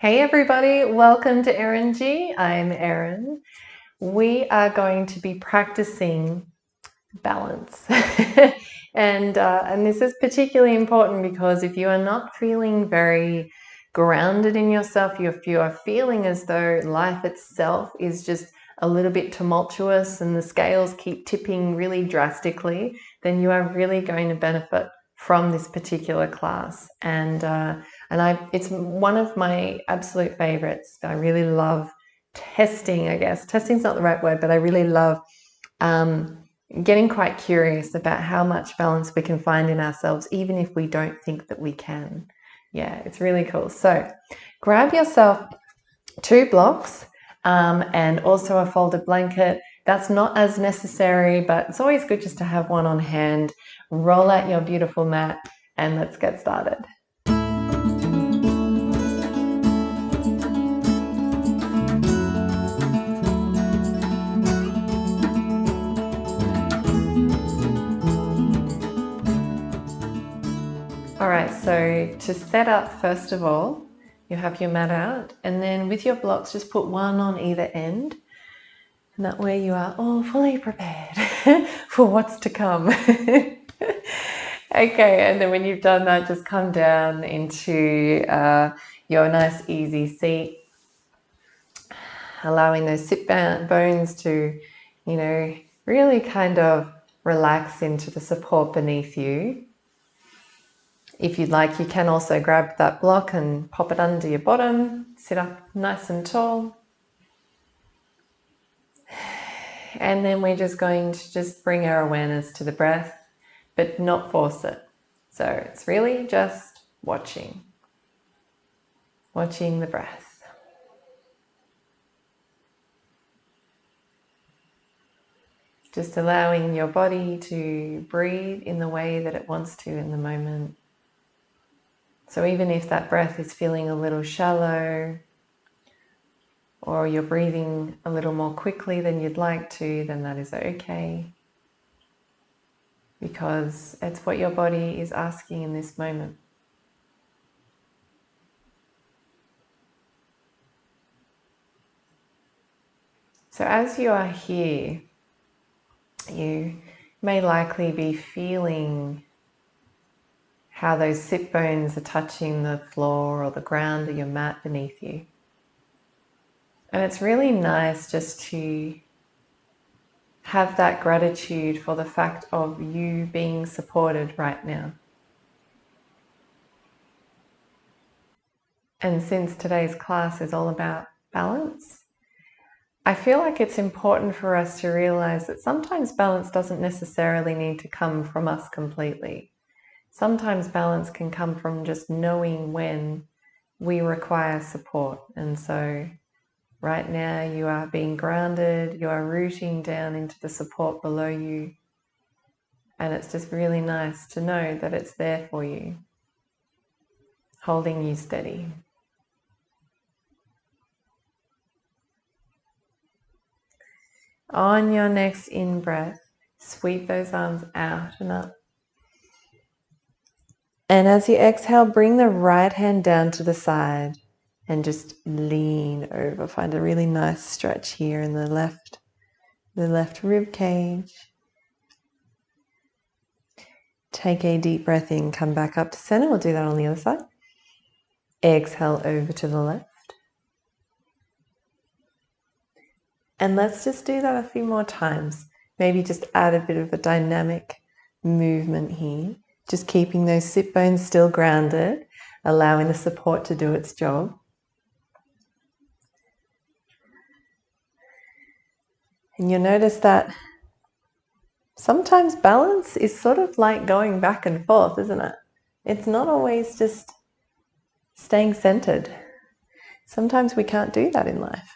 Hey everybody, welcome to Eringy. I'm Erin. We are going to be practicing balance. and this is particularly important because if you are not feeling very grounded in yourself, if you are feeling as though life itself is just a little bit tumultuous and the scales keep tipping really drastically, then you are really going to benefit from this particular class. It's one of my absolute favorites. I really love testing, I guess. Testing's not the right word, but I really love getting quite curious about how much balance we can find in ourselves, even if we don't think that we can. Yeah, it's really cool. So grab yourself 2 blocks and also a folded blanket. That's not as necessary, but it's always good just to have one on hand. Roll out your beautiful mat and let's get started. All right, so to set up, first of all, you have your mat out, and then with your blocks, just put one on either end. And that way you are all fully prepared for what's to come. Okay, and then when you've done that, just come down into your nice easy seat, allowing those sit bones to, really kind of relax into the support beneath you. If you'd like, you can also grab that block and pop it under your bottom, sit up nice and tall. And then we're just going to just bring our awareness to the breath, but not force it. So it's really just watching the breath. Just allowing your body to breathe in the way that it wants to in the moment. So even if that breath is feeling a little shallow, or you're breathing a little more quickly than you'd like to, then that is okay. Because it's what your body is asking in this moment. So as you are here, you may likely be feeling how those sit bones are touching the floor or the ground or your mat beneath you. And it's really nice just to have that gratitude for the fact of you being supported right now. And since today's class is all about balance, I feel like it's important for us to realize that sometimes balance doesn't necessarily need to come from us completely. Sometimes balance can come from just knowing when we require support. And so right now you are being grounded, you are rooting down into the support below you. And it's just really nice to know that it's there for you, holding you steady. On your next in-breath, sweep those arms out and up. And as you exhale, bring the right hand down to the side and just lean over. Find a really nice stretch here in the left rib cage. Take a deep breath in, come back up to center. We'll do that on the other side. Exhale over to the left. And let's just do that a few more times. Maybe just add a bit of a dynamic movement here. Just keeping those sit bones still grounded, allowing the support to do its job. And you'll notice that sometimes balance is sort of like going back and forth, isn't it? It's not always just staying centered. Sometimes we can't do that in life.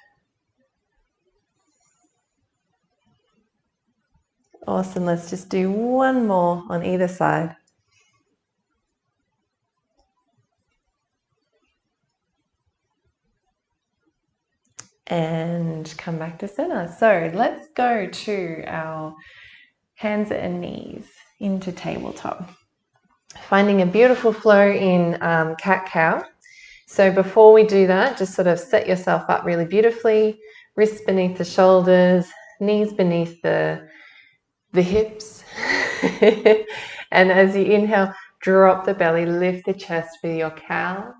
Awesome, let's just do one more on either side. And come back to center. So let's go to our hands and knees into tabletop. Finding a beautiful flow in cat-cow. So before we do that, just sort of set yourself up really beautifully, wrists beneath the shoulders, knees beneath the hips. And as you inhale, drop the belly, lift the chest with your cow.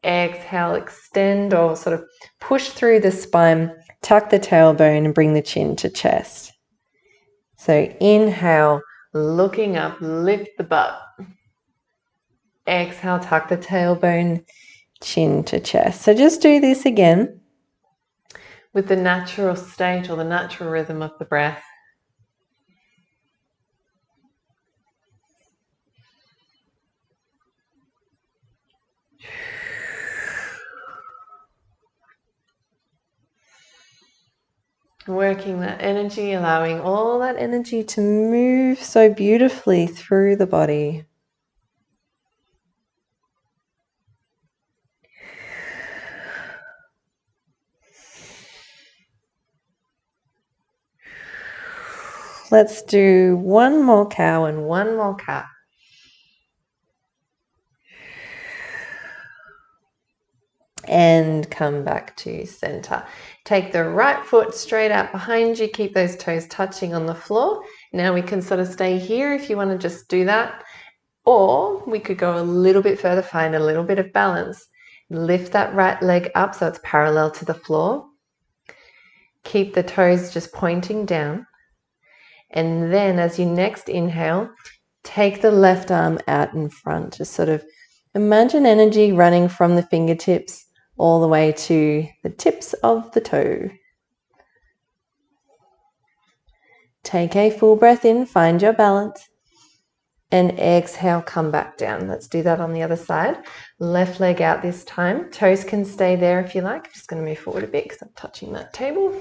Exhale, extend or sort of push through the spine, tuck the tailbone and bring the chin to chest. So inhale, looking up, lift the butt. Exhale, tuck the tailbone, chin to chest. So just do this again with the natural state or the natural rhythm of the breath. Working that energy, allowing all that energy to move so beautifully through the body. Let's do one more cow and one more cat. And come back to center. Take the right foot straight out behind you. Keep those toes touching on the floor. Now we can sort of stay here if you want to just do that. Or we could go a little bit further, find a little bit of balance. Lift that right leg up so it's parallel to the floor. Keep the toes just pointing down. And then as you next inhale, take the left arm out in front. Just sort of imagine energy running from the fingertips all the way to the tips of the toe. Take a full breath in, find your balance, and exhale, come back down. Let's do that on the other side. Left leg out this time. Toes can stay there if you like. I'm just going to move forward a bit because I'm touching that table.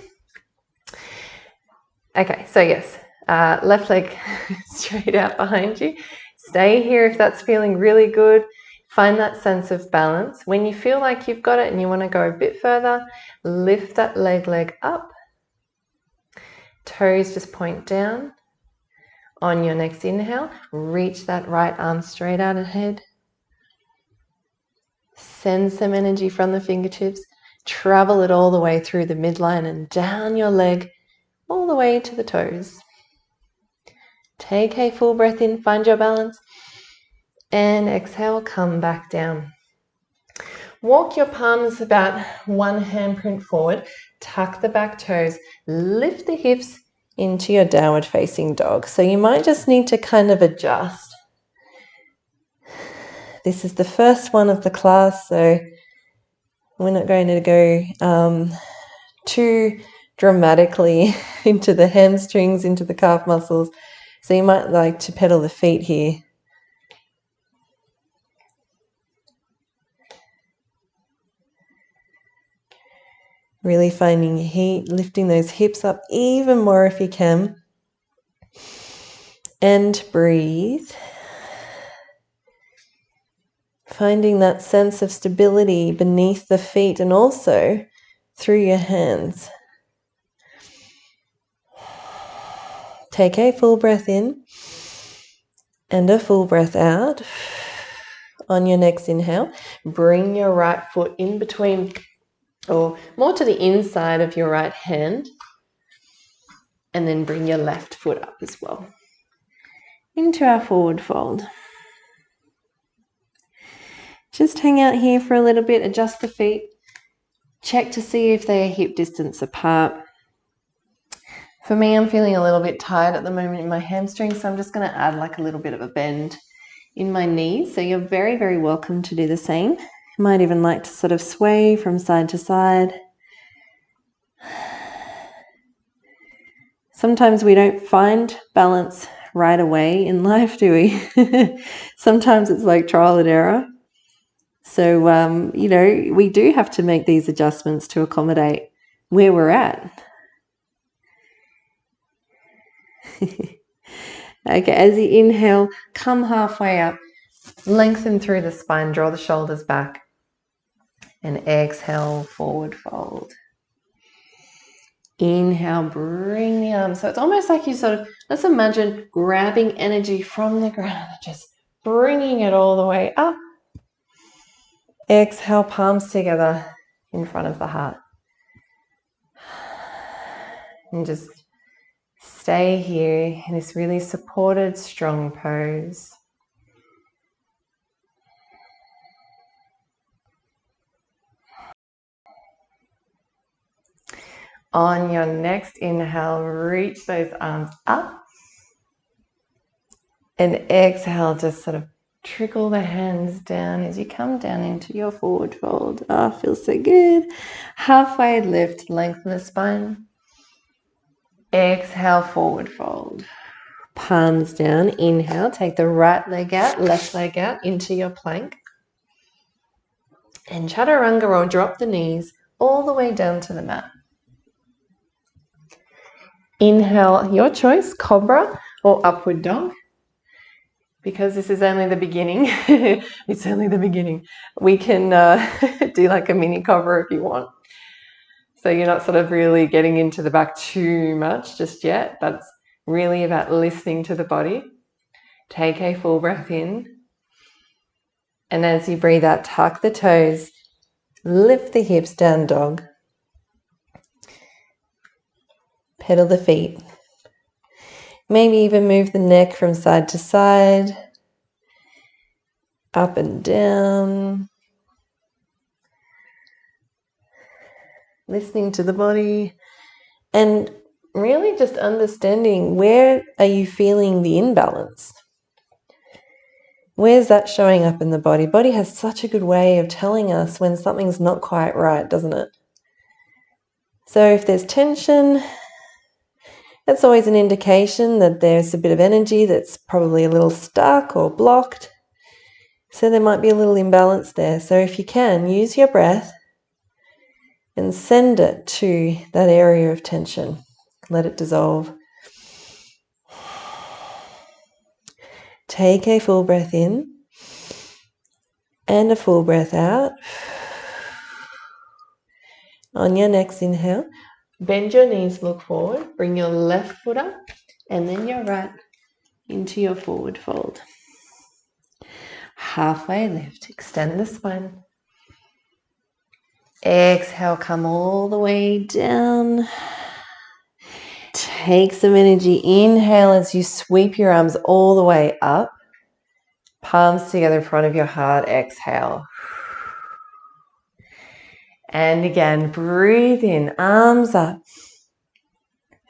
Okay, so yes, left leg straight out behind you. Stay here if that's feeling really good. Find that sense of balance. When you feel like you've got it and you want to go a bit further, lift that leg up. Toes just point down. On your next inhale, reach that right arm straight out ahead. Send some energy from the fingertips. Travel it all the way through the midline and down your leg, all the way to the toes. Take a full breath in, find your balance. And exhale, come back down. Walk your palms about one handprint forward. Tuck the back toes. Lift the hips into your downward facing dog. So you might just need to kind of adjust. This is the first one of the class, so we're not going to go too dramatically into the hamstrings, into the calf muscles. So you might like to pedal the feet here. Really finding your heat, lifting those hips up even more if you can. And breathe. Finding that sense of stability beneath the feet and also through your hands. Take a full breath in and a full breath out. On your next inhale, bring your right foot in between or more to the inside of your right hand, and then bring your left foot up as well into our forward fold. Just hang out here for a little bit, adjust the feet, check to see if they are hip distance apart. For me, I'm feeling a little bit tight at the moment in my hamstrings, so I'm just going to add like a little bit of a bend in my knees. So you're very, very welcome to do the same. You might even like to sort of sway from side to side. Sometimes we don't find balance right away in life, do we? Sometimes it's like trial and error. So, we do have to make these adjustments to accommodate where we're at. Okay, as you inhale, come halfway up, lengthen through the spine, draw the shoulders back, and exhale, forward fold. Inhale, bring the arms. So it's almost like you let's imagine grabbing energy from the ground, just bringing it all the way up. Exhale, palms together in front of the heart. And just stay here in this really supported, strong pose. On your next inhale, reach those arms up. And exhale, just sort of trickle the hands down as you come down into your forward fold. Oh, feels so good. Halfway lift, lengthen the spine. Exhale, forward fold. Palms down, inhale, take the right leg out, left leg out into your plank. And chaturanga, or drop the knees all the way down to the mat. Inhale, your choice, cobra or upward dog. Because this is only the beginning, it's only the beginning. We can do like a mini cobra if you want. So you're not sort of really getting into the back too much just yet. That's really about listening to the body. Take a full breath in. And as you breathe out, tuck the toes, lift the hips, down dog. Pedal the feet. Maybe even move the neck from side to side, up and down. Listening to the body and really just understanding, where are you feeling the imbalance? Where's that showing up in the body? Body has such a good way of telling us when something's not quite right, doesn't it? So if there's tension, that's always an indication that there's a bit of energy that's probably a little stuck or blocked. So there might be a little imbalance there. So if you can, use your breath and send it to that area of tension. Let it dissolve. Take a full breath in and a full breath out. On your next inhale, bend your knees, look forward, bring your left foot up and then your right into your forward fold. Halfway lift, extend the spine. Exhale, come all the way down. Take some energy. Inhale as you sweep your arms all the way up. Palms together in front of your heart. Exhale. And again, breathe in, arms up.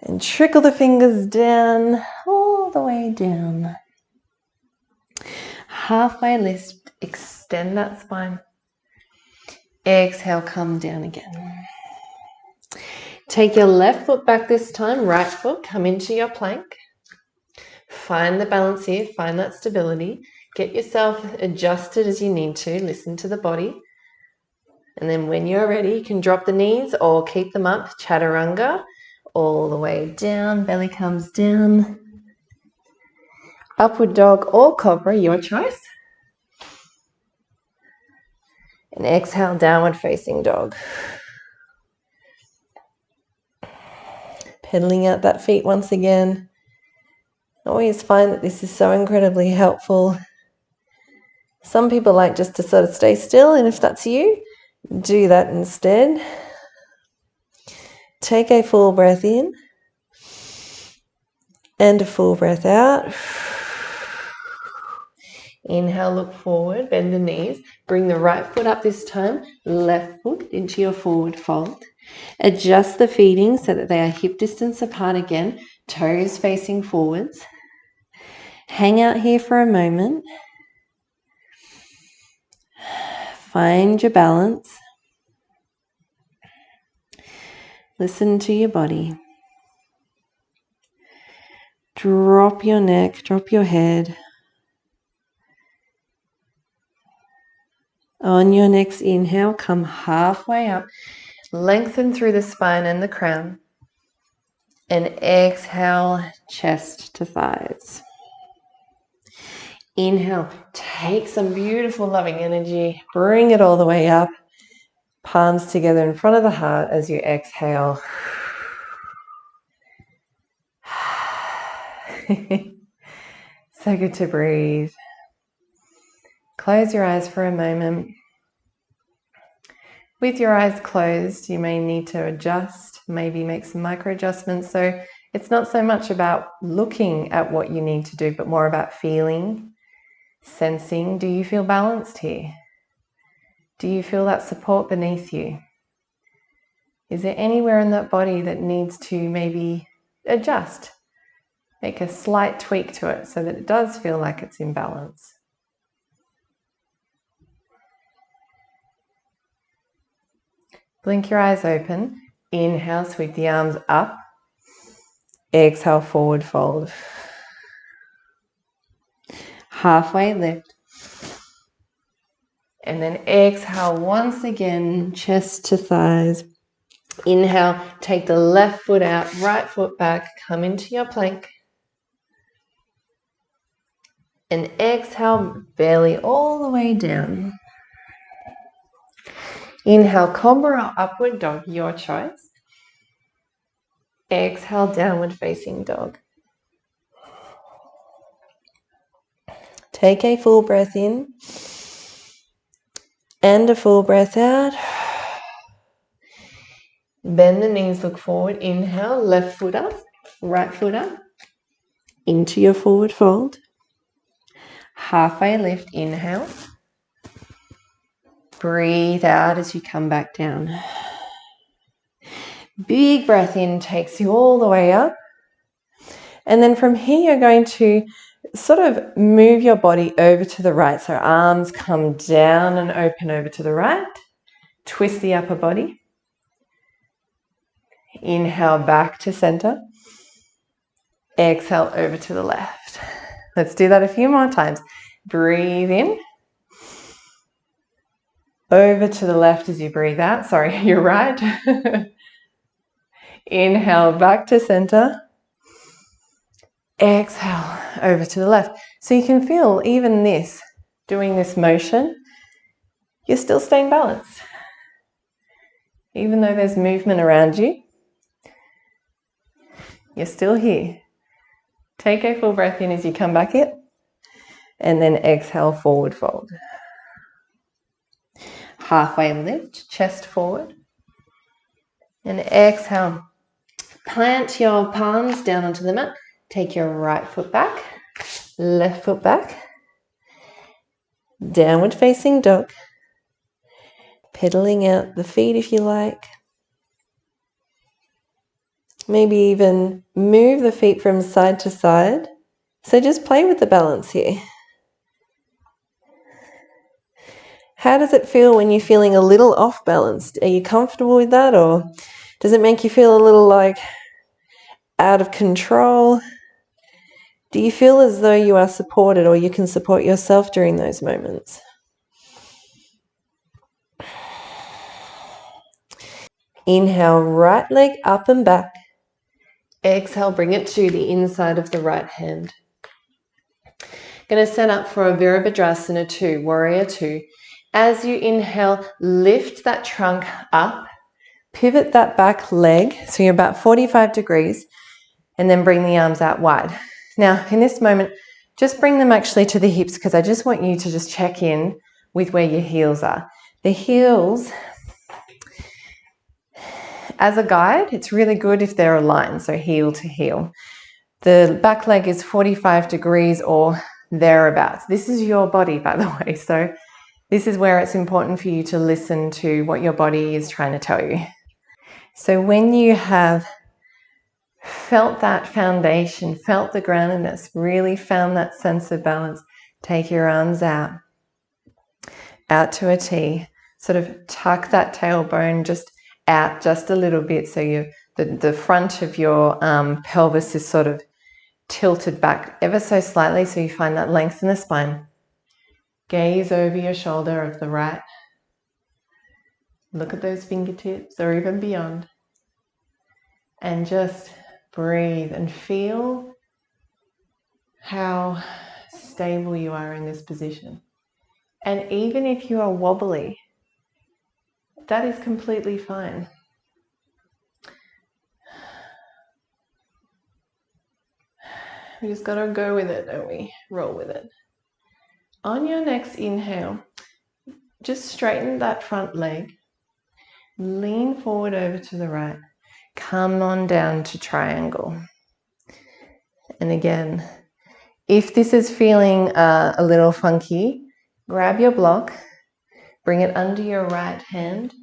And trickle the fingers down, all the way down. Halfway lift, extend that spine. Exhale, come down again. Take your left foot back this time, right foot, come into your plank. Find the balance here, find that stability. Get yourself adjusted as you need to, listen to the body. And then when you're ready, you can drop the knees or keep them up, chaturanga, all the way down, belly comes down. Upward dog or cobra, your choice. And exhale, downward facing dog. Pedaling out that feet once again. I always find that this is so incredibly helpful. Some people like just to sort of stay still, and if that's you, do that instead. Take a full breath in and a full breath out. Inhale, look forward, bend the knees. Bring the right foot up this time, left foot into your forward fold. Adjust the feet so that they are hip distance apart again, toes facing forwards. Hang out here for a moment. Find your balance. Listen to your body. Drop your neck, drop your head. On your next inhale, come halfway up. Lengthen through the spine and the crown. And exhale, chest to thighs. Inhale, take some beautiful loving energy. Bring it all the way up. Palms together in front of the heart as you exhale. So good to breathe. Close your eyes for a moment. With your eyes closed, you may need to adjust, maybe make some micro adjustments. So it's not so much about looking at what you need to do, but more about feeling, sensing. Do you feel balanced here? Do you feel that support beneath you? Is there anywhere in that body that needs to maybe adjust? Make a slight tweak to it so that it does feel like it's in balance. Blink your eyes open. Inhale, sweep the arms up. Exhale, forward fold. Halfway lift. And then exhale once again, chest to thighs. Inhale, take the left foot out, right foot back, come into your plank. And exhale, belly all the way down. Inhale, cobra or upward dog, your choice. Exhale, downward facing dog. Take a full breath in and a full breath out. Bend the knees, look forward. Inhale, left foot up, right foot up. Into your forward fold. Halfway lift, inhale. Breathe out as you come back down. Big breath in takes you all the way up. And then from here, you're going to sort of move your body over to the right. So arms come down and open over to the right. Twist the upper body. Inhale back to center. Exhale over to the left. Let's do that a few more times. Breathe in. Over to the left as you breathe out. Sorry, you're right. Inhale back to center. Exhale over to the left. So you can feel even this, doing this motion, you're still staying balanced. Even though there's movement around you, you're still here. Take a full breath in as you come back in, and then exhale, forward fold. Halfway lift, chest forward. And exhale, plant your palms down onto the mat. Take your right foot back, left foot back. Downward facing dog. Pedaling out the feet if you like. Maybe even move the feet from side to side. So just play with the balance here. How does it feel when you're feeling a little off balanced? Are you comfortable with that, or does it make you feel a little like out of control? Do you feel as though you are supported, or you can support yourself during those moments? Inhale, right leg up and back. Exhale, bring it to the inside of the right hand. Going to set up for a Virabhadrasana 2, Warrior 2. As you inhale, lift that trunk up, pivot that back leg, so you're about 45 degrees, and then bring the arms out wide. Now, in this moment, just bring them actually to the hips, because I just want you to just check in with where your heels are. The heels, as a guide, it's really good if they're aligned, so heel to heel. The back leg is 45 degrees or thereabouts. This is your body, by the way, so this is where it's important for you to listen to what your body is trying to tell you. So when you have felt that foundation, felt the groundedness, really found that sense of balance, take your arms out to a T, sort of tuck that tailbone just out just a little bit, so the front of your pelvis is sort of tilted back ever so slightly, so you find that length in the spine. Gaze over your shoulder of the right. Look at those fingertips or even beyond. And just breathe and feel how stable you are in this position. And even if you are wobbly, that is completely fine. We just got to go with it, don't we? Roll with it. On your next inhale, just straighten that front leg Lean forward over to the right. Come on down to triangle. And again, if this is feeling a little funky, grab your block, bring it under your right hand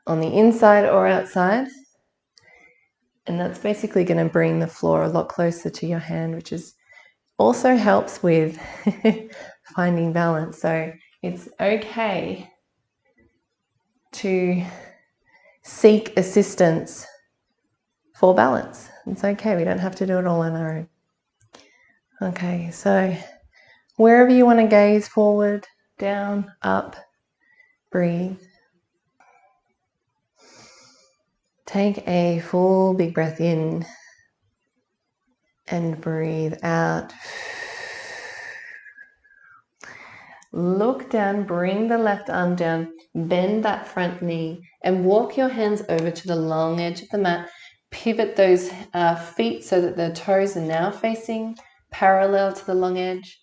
on the inside or outside. And that's basically going to bring the floor a lot closer to your hand, which is also helps with finding balance. So it's okay to seek assistance for balance. It's okay, we don't have to do it all on our own. Okay, so wherever you want to gaze, forward, down, up, breathe. Take a full big breath in and breathe out. Look down, bring the left arm down, bend that front knee and walk your hands over to the long edge of the mat. Pivot those feet so that the toes are now facing parallel to the long edge.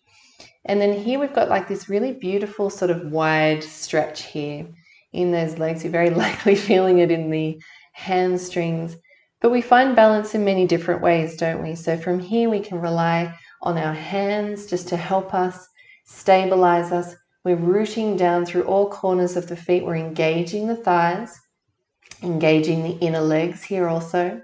And then here we've got like this really beautiful sort of wide stretch here in those legs. You're very likely feeling it in the hamstrings. But we find balance in many different ways, don't we? So from here we can rely on our hands just to help us stabilize us. We're rooting down through all corners of the feet. We're engaging the thighs, engaging the inner legs here also.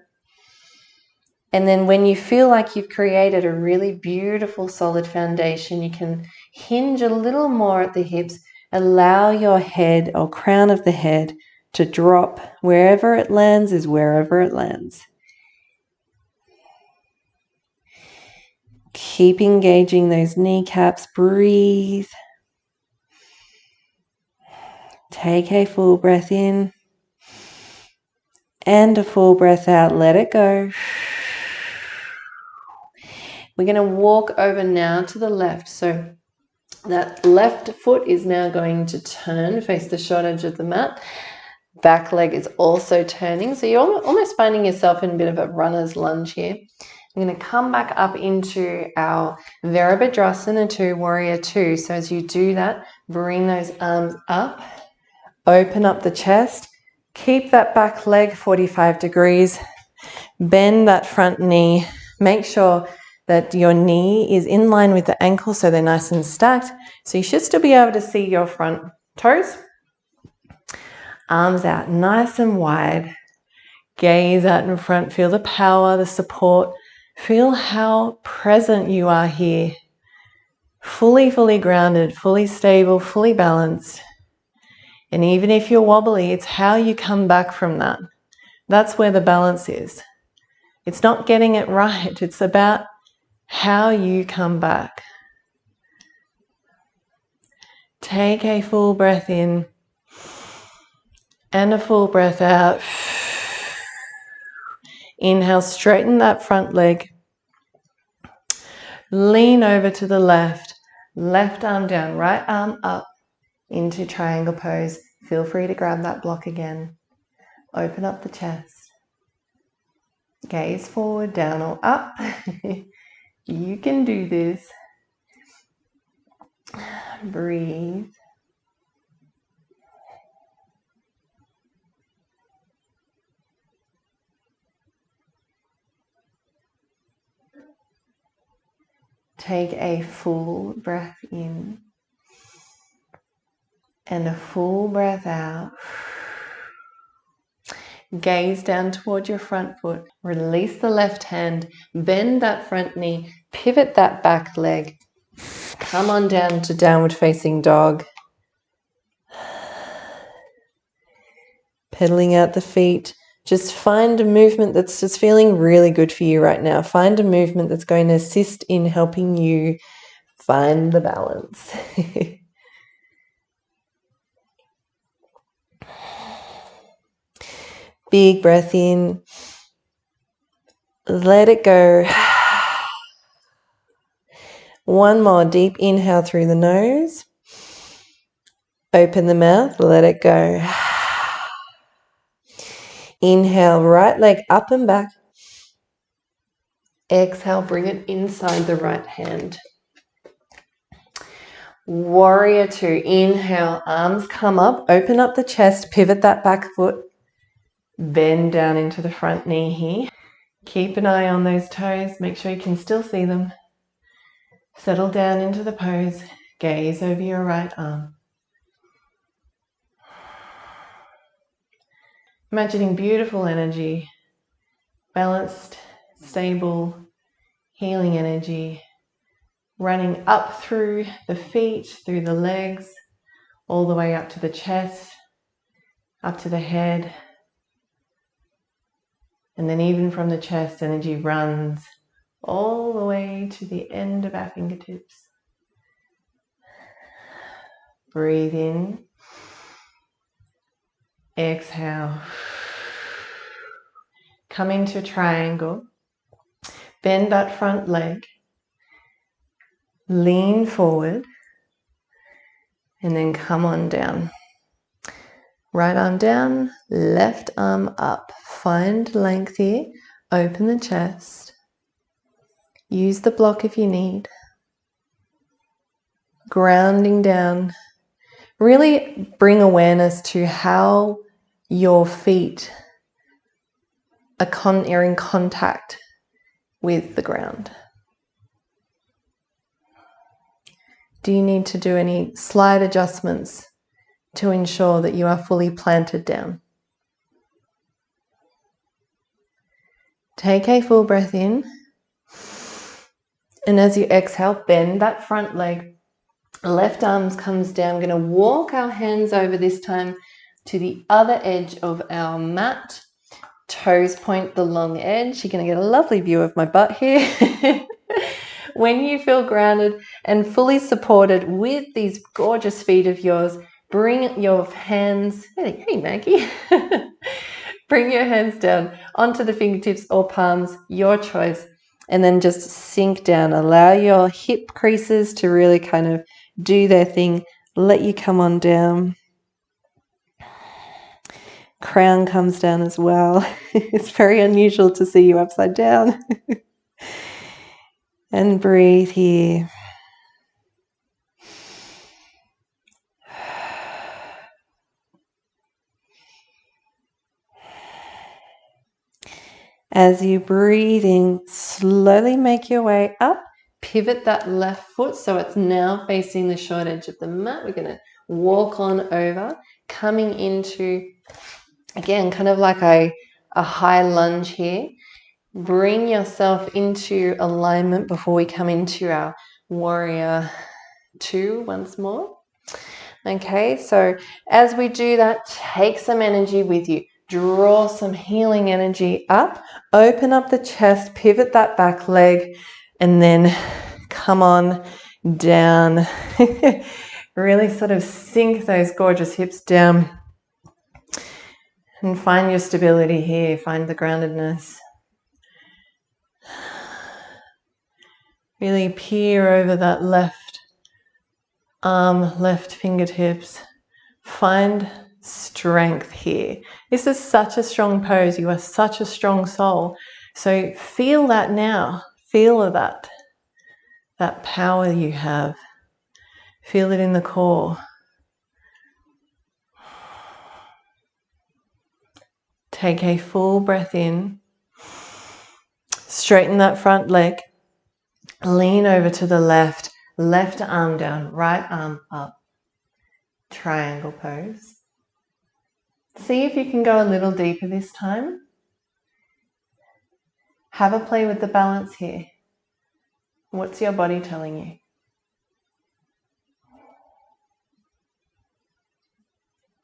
And then when you feel like you've created a really beautiful solid foundation, you can hinge a little more at the hips. Allow your head or crown of the head to drop. Wherever it lands is wherever it lands. Keep engaging those kneecaps. Breathe. Take a full breath in and a full breath out. Let it go. We're going to walk over now to the left. So that left foot is now going to turn, face the short edge of the mat. Back leg is also turning. So you're almost finding yourself in a bit of a runner's lunge here. I'm going to come back up into our Virabhadrasana 2, Warrior 2. So as you do that, bring those arms up, open up the chest, keep that back leg 45 degrees, bend that front knee, make sure that your knee is in line with the ankle so they're nice and stacked. So you should still be able to see your front toes. Arms out nice and wide. Gaze out in front. Feel the power, the support. Feel how present you are here. Fully grounded, fully stable, fully balanced. And even if you're wobbly, it's how you come back from that. That's where the balance is. It's not getting it right. It's about how you come back. Take a full breath in and a full breath out. Inhale, straighten that front leg. Lean over to the left. Left arm down, right arm up into triangle pose. Feel free to grab that block again. Open up the chest. Gaze forward, down or up. You can do this. Breathe. Take a full breath in and a full breath out. Gaze down toward your front foot. Release the left hand. Bend that front knee. Pivot that back leg. Come on down to downward facing dog. Pedaling out the feet. Just find a movement that's just feeling really good for you right now. Find a movement that's going to assist in helping you find the balance. Big breath in. Let it go. One more deep inhale through the nose. Open the mouth. Let it go. Inhale, right leg up and back. Exhale, bring it inside the right hand. Warrior two. Inhale, arms come up, open up the chest, pivot that back foot, bend down into the front knee here. Keep an eye on those toes, make sure you can still see them. Settle down into the pose, gaze over your right arm. Imagining beautiful energy, balanced, stable, healing energy, running up through the feet, through the legs, all the way up to the chest, up to the head, and then even from the chest, energy runs all the way to the end of our fingertips. Breathe in, exhale. Come into a triangle, bend that front leg, lean forward, and then come on down. Right arm down, left arm up. Find length here, open the chest. Use the block if you need. Grounding down. Really bring awareness to how your feet are in contact with the ground. Do you need to do any slight adjustments to ensure that you are fully planted down? Take a full breath in. And as you exhale, bend that front leg. Left arm comes down. We're going to walk our hands over this time to the other edge of our mat. Toes point the long edge. You're going to get a lovely view of my butt here. When you feel grounded and fully supported with these gorgeous feet of yours, bring your hands, hey Maggie, bring your hands down onto the fingertips or palms, your choice, and then just sink down. Allow your hip creases to really kind of do their thing. Let you come on down. Crown comes down as well. It's very unusual to see you upside down. And breathe here. As you breathe in, slowly make your way up. Pivot that left foot so it's now facing the short edge of the mat. We're going to walk on over, coming into, again, kind of like a high lunge here. Bring yourself into alignment before we come into our warrior two once more. Okay, so as we do that, take some energy with you. Draw some healing energy up. Open up the chest, pivot that back leg, and then come on down. Really sort of sink those gorgeous hips down. And find your stability here. Find the groundedness. Really peer over that left arm, left fingertips. Find strength here. This is such a strong pose. You are such a strong soul. So feel that now. Feel that power you have. Feel it in the core. Take a full breath in. Straighten that front leg. Lean over to the left. Left arm down, right arm up. Triangle pose. See if you can go a little deeper this time. Have a play with the balance here. What's your body telling you?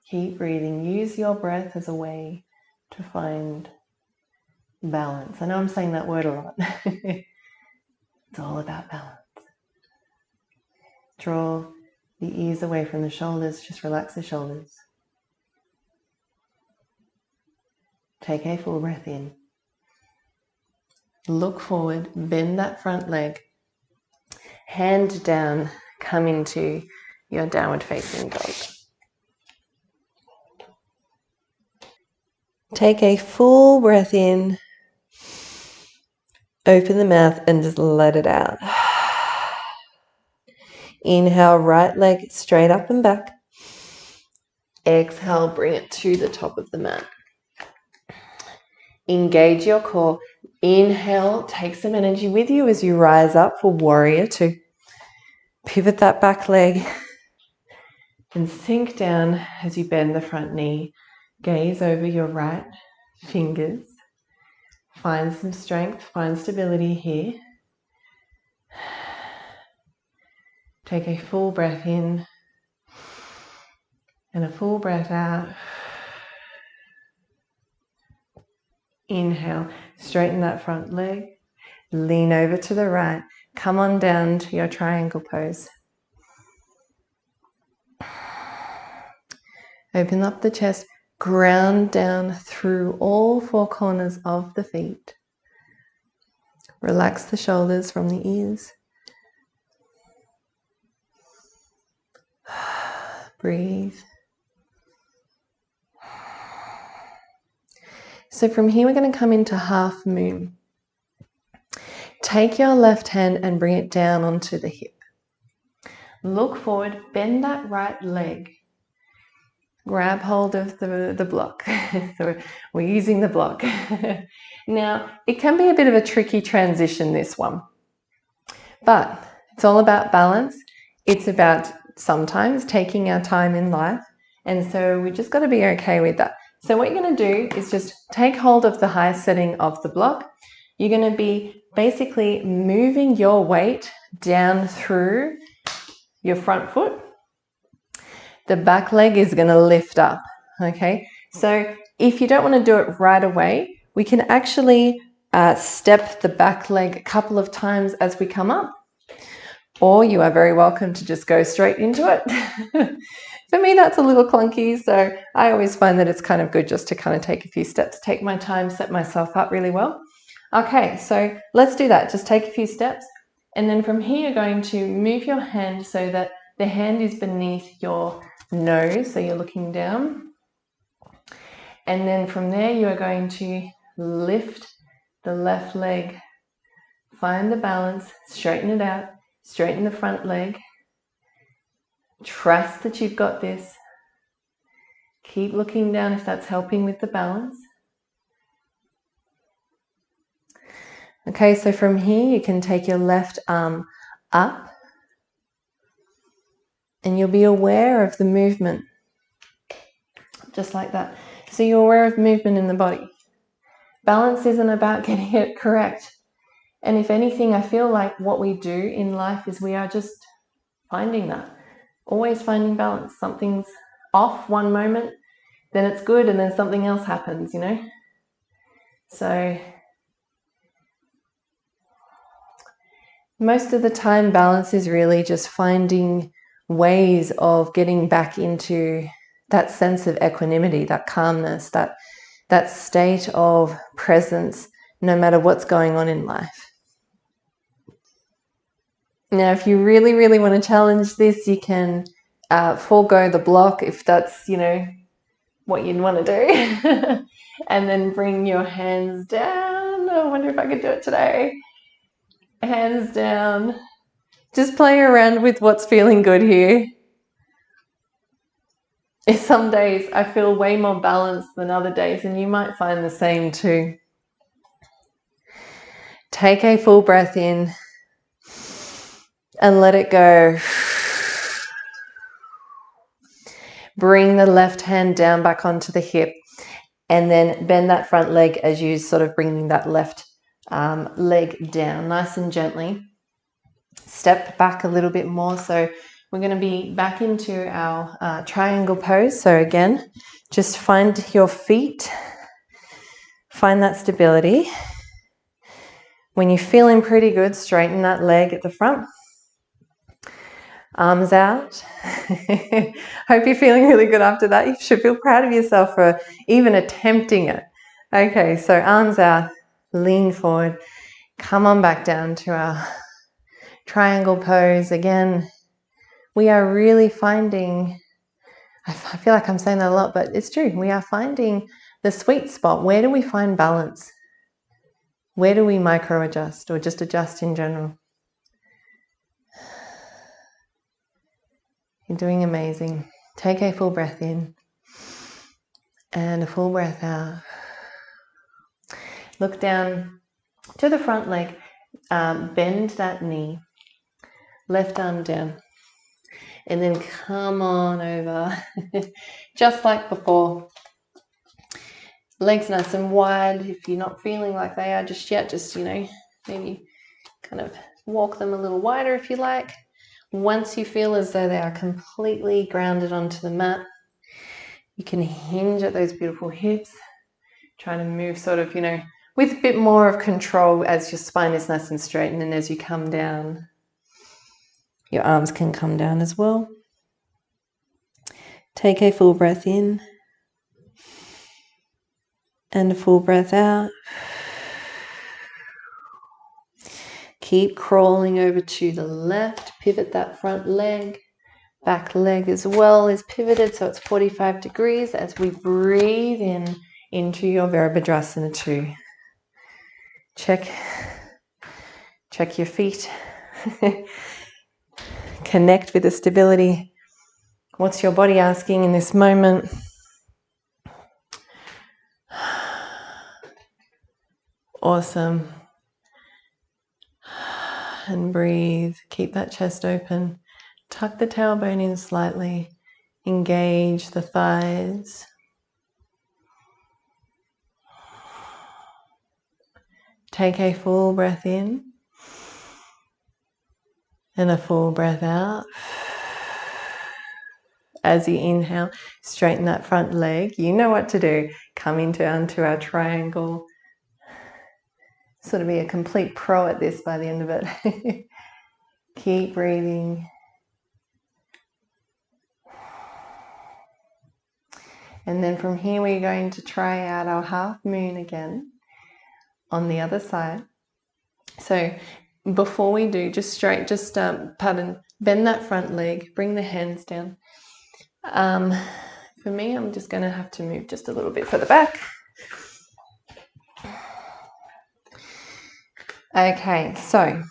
Keep breathing. Use your breath as a way to find balance. I know I'm saying that word a lot. It's all about balance. Draw the ears away from the shoulders. Just relax the shoulders. Take a full breath in. Look forward. Bend that front leg. Hand down. Come into your downward facing dog. Take a full breath in. Open the mouth and just let it out. Inhale, right leg straight up and back. Exhale, bring it to the top of the mat. Engage your core. Inhale, take some energy with you as you rise up for warrior two. Pivot that back leg and sink down as you bend the front knee. Gaze over your right fingers. Find some strength, find stability here. Take a full breath in and a full breath out. Inhale, straighten that front leg. Lean over to the right. Come on down to your triangle pose. Open up the chest, ground down through all four corners of the feet. Relax the shoulders from the ears. Breathe. So from here, we're going to come into half moon. Take your left hand and bring it down onto the hip. Look forward, bend that right leg. Grab hold of the block. So we're using the block. Now, it can be a bit of a tricky transition, this one. But it's all about balance. It's about sometimes taking our time in life. And so we just got to be okay with that. So what you're going to do is just take hold of the high setting of the block. You're going to be basically moving your weight down through your front foot. The back leg is going to lift up, okay? So if you don't want to do it right away, we can actually step the back leg a couple of times as we come up, or you are very welcome to just go straight into it. For me, that's a little clunky, so I always find that it's kind of good just to kind of take a few steps, take my time, set myself up really well. Okay, so let's do that. Just take a few steps, and then from here, you're going to move your hand so that the hand is beneath your nose, so you're looking down. And then from there, you are going to lift the left leg, find the balance, straighten it out, straighten the front leg. Trust that you've got this. Keep looking down if that's helping with the balance. Okay, so from here, you can take your left arm up, and you'll be aware of the movement, just like that. So you're aware of movement in the body. Balance isn't about getting it correct. And if anything, I feel like what we do in life is we are just finding that. Always finding balance. Something's off one moment, then it's good, and then something else happens, you know? So most of the time, balance is really just finding ways of getting back into that sense of equanimity, that calmness, that state of presence, no matter what's going on in life. Now, if you really, really want to challenge this, you can forego the block if that's, you know, what you'd want to do. And then bring your hands down. I wonder if I could do it today. Hands down. Just play around with what's feeling good here. Some days I feel way more balanced than other days, and you might find the same too. Take a full breath in and let it go. Bring the left hand down back onto the hip, and then bend that front leg as you sort of bring that left leg down nice and gently. Step back a little bit more. So we're going to be back into our triangle pose. So again, just find your feet, find that stability. When you're feeling pretty good, straighten that leg at the front. Arms out. Hope you're feeling really good after that. You should feel proud of yourself for even attempting it. Okay, so arms out, lean forward. Come on back down to our triangle pose. Again, we are really finding, I feel like I'm saying that a lot, but it's true. We are finding the sweet spot. Where do we find balance? Where do we micro adjust or just adjust in general? You're doing amazing. Take a full breath in and a full breath out. Look down to the front leg, bend that knee, left arm down, and then come on over, just like before. Legs nice and wide. If you're not feeling like they are just yet, just, maybe kind of walk them a little wider if you like. Once you feel as though they are completely grounded onto the mat, you can hinge at those beautiful hips, trying to move sort of, with a bit more of control as your spine is nice and straight, and then as you come down, your arms can come down as well. Take a full breath in and a full breath out. Keep crawling over to the left, pivot that front leg. Back leg as well is pivoted, so it's 45 degrees as we breathe in into your Virabhadrasana 2. Check your feet. Connect with the stability. What's your body asking in this moment? Awesome. And breathe. Keep that chest open. Tuck the tailbone in slightly. Engage the thighs. Take a full breath in and a full breath out. As you inhale, straighten that front leg. You know what to do. Coming down to our triangle. Sort of be a complete pro at this by the end of it. Keep breathing. And then from here we're going to try out our half moon again on the other side. So before we do, bend that front leg, bring the hands down. For me, I'm just going to have to move just a little bit further back. Okay, so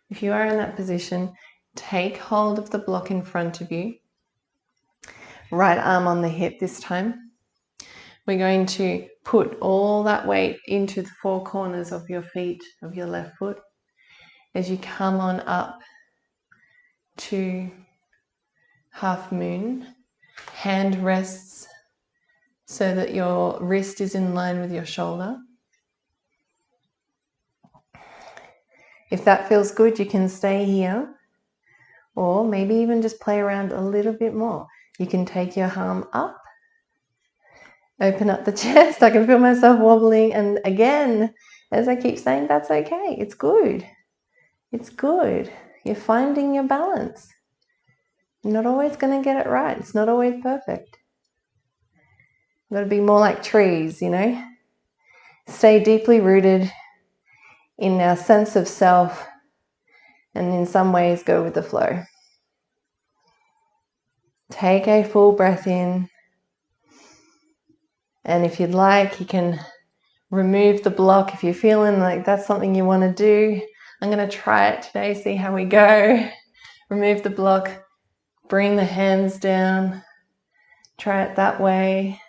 if you are in that position, take hold of the block in front of you. Right arm on the hip this time. We're going to put all that weight into the four corners of your feet, of your left foot, as you come on up to half moon. Hand rests so that your wrist is in line with your shoulder. If that feels good, you can stay here, or maybe even just play around a little bit more. You can take your arm up, open up the chest. I can feel myself wobbling, and again, as I keep saying, that's okay. It's good. It's good. You're finding your balance. You're not always going to get it right. It's not always perfect. You've got to be more like trees, Stay deeply rooted in our sense of self, and in some ways go with the flow. Take a full breath in, and if you'd like, you can remove the block if you're feeling like that's something you want to do. I'm going to try it today, see how we go. Remove the block, bring the hands down, try it that way.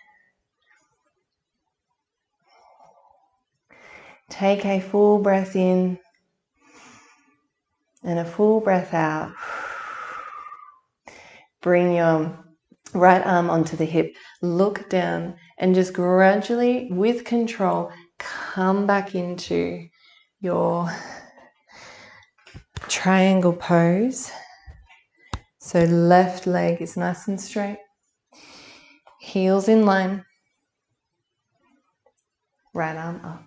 Take a full breath in and a full breath out. Bring your right arm onto the hip, look down, and just gradually, with control, come back into your triangle pose. So left leg is nice and straight, heels in line, right arm up.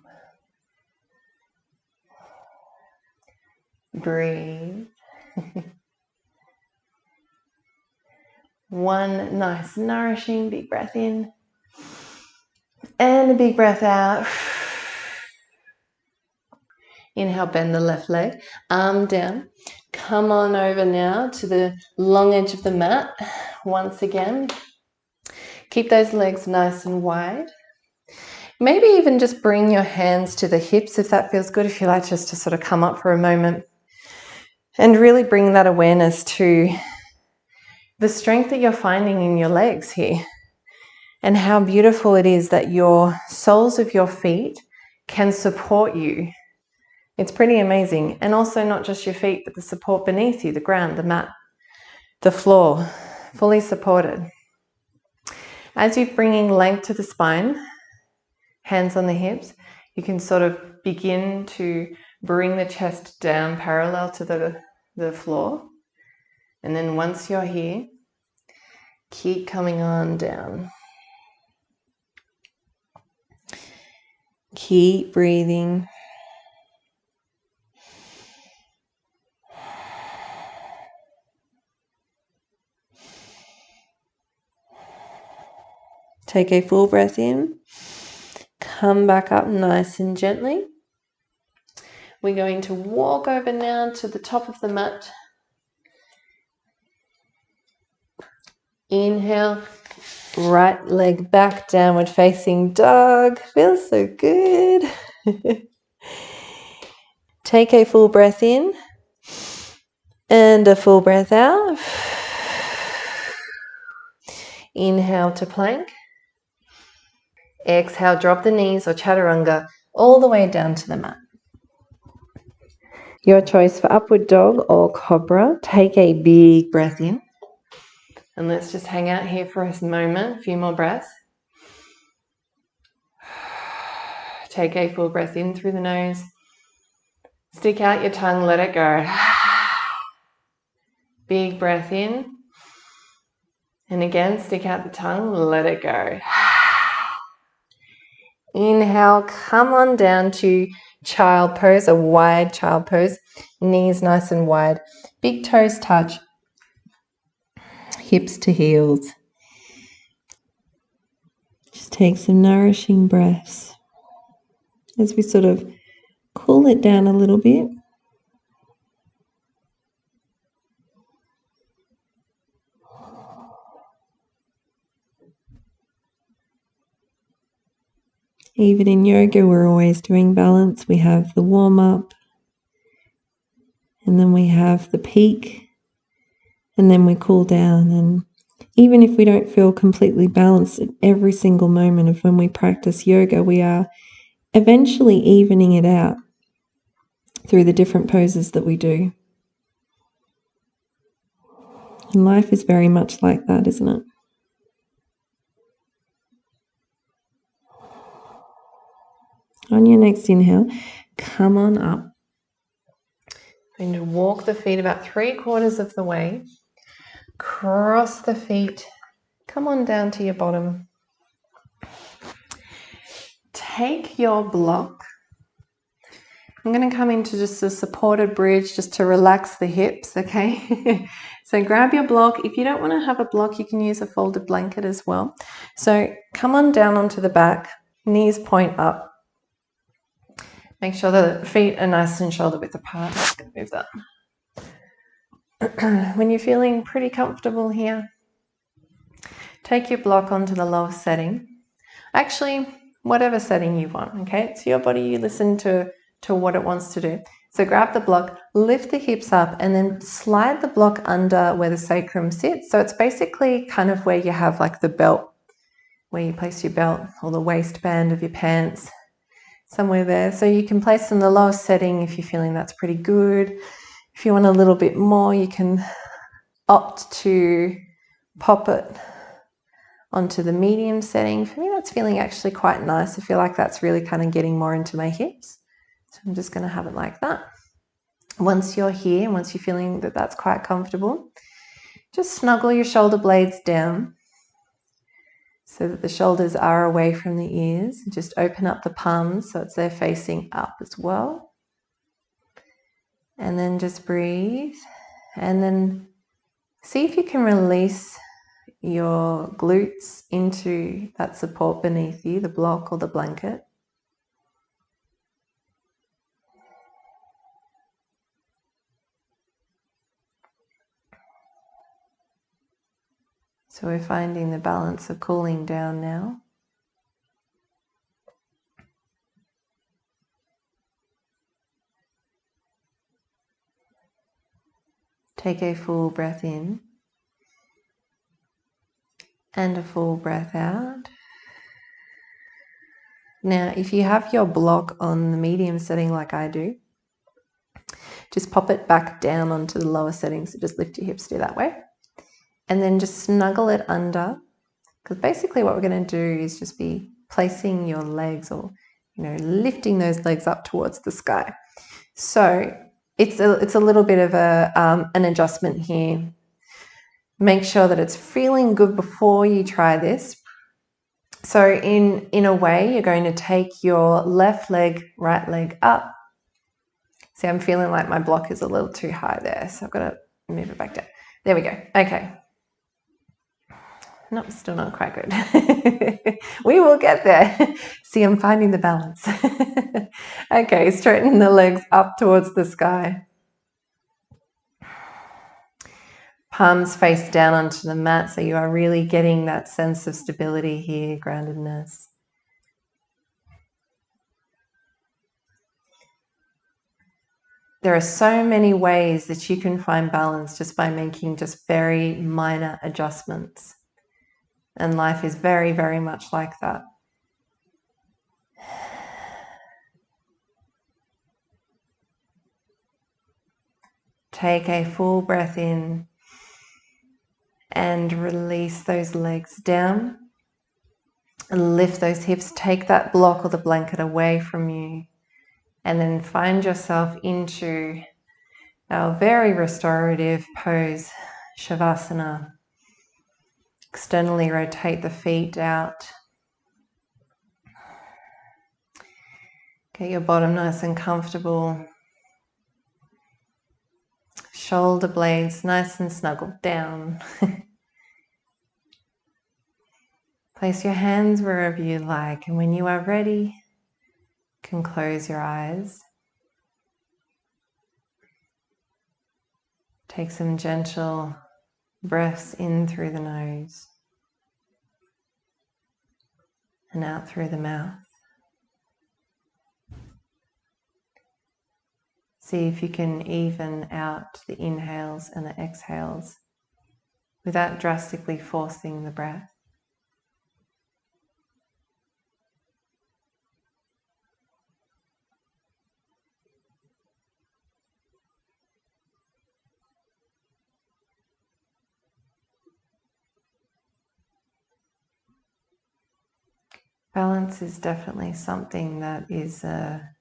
Breathe. One nice nourishing big breath in and a big breath out. Inhale, bend the left leg, arm down. Come on over now to the long edge of the mat. Once again, keep those legs nice and wide. Maybe even just bring your hands to the hips if that feels good, if you like just to sort of come up for a moment and really bring that awareness to the strength that you're finding in your legs here, and how beautiful it is that your soles of your feet can support you. It's pretty amazing. And also not just your feet, but the support beneath you, the ground, the mat, the floor, fully supported. As you're bringing length to the spine, hands on the hips, you can sort of begin to bring the chest down parallel to the floor. And then once you're here, keep coming on down. Keep breathing. Take a full breath in. Come back up nice and gently. We're going to walk over now to the top of the mat. Inhale, right leg back, downward facing dog. Feels so good. Take a full breath in and a full breath out. Inhale to plank. Exhale, drop the knees or chaturanga all the way down to the mat. Your choice for upward dog or cobra. Take a big breath in. And let's just hang out here for a moment, a few more breaths. Take a full breath in through the nose. Stick out your tongue, let it go. Big breath in. And again, stick out the tongue, let it go. Inhale, come on down to child pose, a wide child pose. Knees nice and wide. Big toes touch. Hips to heels. Just take some nourishing breaths as we sort of cool it down a little bit. Even in yoga, we're always doing balance. We have the warm-up, and then we have the peak, and then we cool down. And even if we don't feel completely balanced at every single moment of when we practice yoga, we are eventually evening it out through the different poses that we do. And life is very much like that, isn't it? On your next inhale, come on up. I'm going to walk the feet about 3/4 of the way. Cross the feet. Come on down to your bottom. Take your block. I'm going to come into just a supported bridge just to relax the hips, okay? So grab your block. If you don't want to have a block, you can use a folded blanket as well. So come on down onto the back. Knees point up. Make sure the feet are nice and shoulder width apart. I'm just going to move that. When you're feeling pretty comfortable here, take your block onto the lowest setting. Actually, whatever setting you want, okay? It's your body, you listen to what it wants to do. So grab the block, lift the hips up, and then slide the block under where the sacrum sits. So it's basically kind of where you have like the belt, where you place your belt or the waistband of your pants, somewhere there. So you can place in the lowest setting if you're feeling that's pretty good. If you want a little bit more, you can opt to pop it onto the medium setting. For me, that's feeling actually quite nice. I feel like that's really kind of getting more into my hips. So I'm just going to have it like that. Once you're here, and once you're feeling that that's quite comfortable, just snuggle your shoulder blades down so that the shoulders are away from the ears. Just open up the palms so they're facing up as well. And then just breathe. And then see if you can release your glutes into that support beneath you, the block or the blanket. So we're finding the balance of cooling down now. Take a full breath in. And a full breath out. Now, if you have your block on the medium setting like I do, just pop it back down onto the lower setting. So just lift your hips, do that way. And then just snuggle it under, because basically what we're going to do is just be placing your legs, or lifting those legs up towards the sky. So it's a little bit of an adjustment here. Make sure that it's feeling good before you try this. So in a way, you're going to take your left leg, right leg up. See, I'm feeling like my block is a little too high there, so I've got to move it back down. There we go. Okay. No, still not quite good. We will get there. See, I'm finding the balance. Okay, straighten the legs up towards the sky. Palms face down onto the mat, so you are really getting that sense of stability here, groundedness. There are so many ways that you can find balance just by making just very minor adjustments. And life is very, very much like that. Take a full breath in and release those legs down. And lift those hips, take that block or the blanket away from you. And then find yourself into our very restorative pose, Shavasana. Externally rotate the feet out. Get your bottom nice and comfortable. Shoulder blades nice and snuggled down. Place your hands wherever you like, and when you are ready, you can close your eyes. Take some gentle breaths in through the nose and out through the mouth. See if you can even out the inhales and the exhales without drastically forcing the breath. Balance is definitely something that is a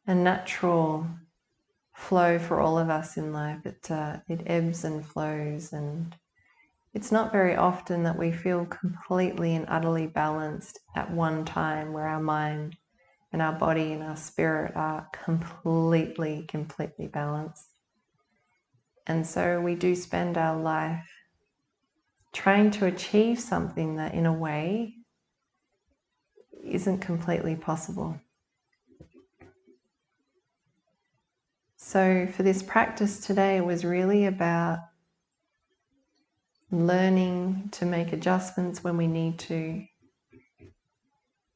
natural flow for all of us in life. It ebbs and flows, and it's not very often that we feel completely and utterly balanced at one time, where our mind and our body and our spirit are completely balanced. And so we do spend our life trying to achieve something that in a way isn't completely possible. So for this practice today, it was really about learning to make adjustments when we need to,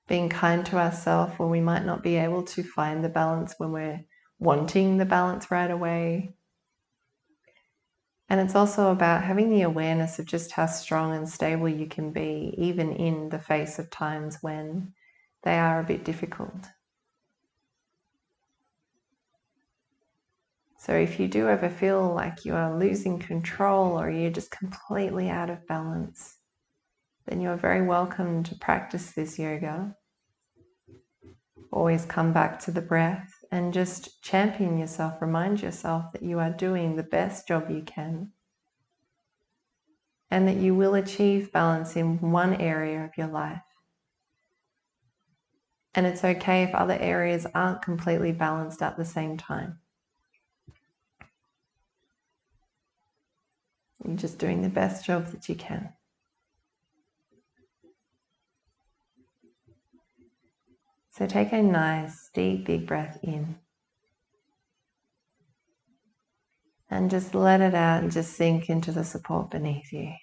being kind to ourselves when we might not be able to find the balance when we're wanting the balance right away. And it's also about having the awareness of just how strong and stable you can be, even in the face of times when they are a bit difficult. So if you do ever feel like you are losing control or you're just completely out of balance, then you're very welcome to practice this yoga. Always come back to the breath and just champion yourself, remind yourself that you are doing the best job you can and that you will achieve balance in one area of your life. And it's okay if other areas aren't completely balanced at the same time. You're just doing the best job that you can. So take a nice, deep, big breath in. And just let it out and just sink into the support beneath you.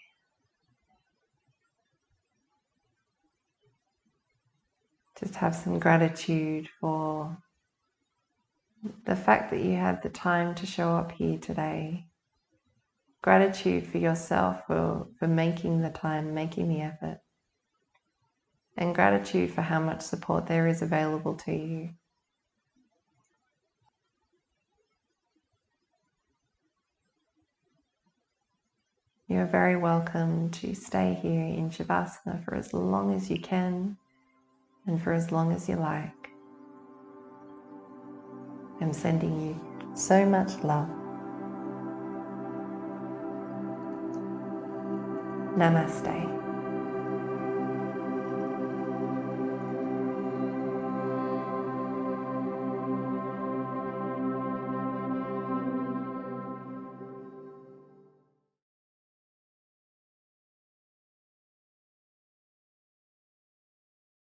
Just have some gratitude for the fact that you had the time to show up here today, Gratitude for yourself for making the time, making the effort. And gratitude for how much support there is available to you. You're very welcome to stay here in Shavasana for as long as you can and for as long as you like. I'm sending you so much love. Namaste.